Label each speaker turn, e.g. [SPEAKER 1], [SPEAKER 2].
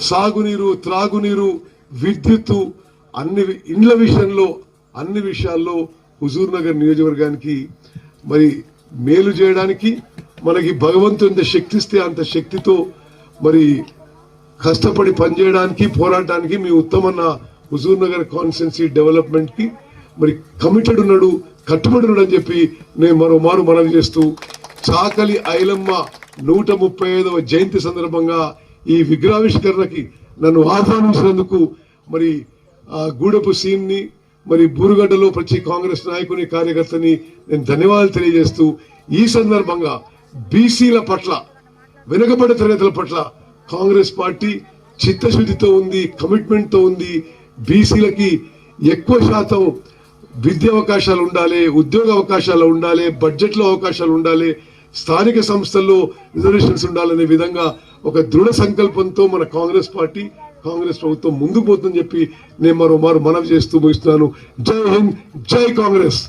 [SPEAKER 1] సాగునీరు, త్రాగునీరు, విద్యుత్తు ఇండ్ల విషయంలో అన్ని విషయాల్లో హుజూర్ నగర్ నియోజకవర్గానికి మరి మేలు చేయడానికి మనకి భగవంతుడు ఎంత శక్తి ఇస్తే అంత శక్తితో మరి కష్టపడి పనిచేయడానికి పోరాటానికి మీ ఉత్తమన్న హుజూర్ నగర్ కాన్స్టిట్యున్సీ డెవలప్మెంట్ కి మరి కమిటెడ్ ఉన్నాడు, కట్టుబడి ఉన్నాడు అని చెప్పి నేను మరోమారు మనవి చేస్తూ చాకలి ఐలమ్మ 135వ జయంతి సందర్భంగా ఈ విగ్రహావిష్కరణకి నన్ను ఆహ్వానించినందుకు మరి గూడపు సీన్ని మరి బూరుగడ్డలో ప్రతి కాంగ్రెస్ నాయకుని కార్యకర్తని నేను ధన్యవాదాలు తెలియజేస్తూ ఈ సందర్భంగా బీసీల పట్ల, వెనుకబడిన తరగతుల పట్ల కాంగ్రెస్ పార్టీ చిత్తశుద్ధితో ఉంది, కమిట్మెంట్ తో ఉంది. బీసీలకి ఎక్కువ శాతం విద్యా అవకాశాలు ఉండాలి, ఉద్యోగ అవకాశాలు ఉండాలి, బడ్జెట్ లో అవకాశాలు ఉండాలి, స్థానిక సంస్థల్లో రిజర్వేషన్స్ ఉండాలనే విధంగా ఒక దృఢ సంకల్పంతో మన కాంగ్రెస్ పార్టీ, కాంగ్రెస్ ప్రభుత్వం ముందుకు పోతుందని చెప్పి నేను మరోమారు మనవి చేస్తూ ముగిస్తున్నాను. జై హింద్, జై కాంగ్రెస్.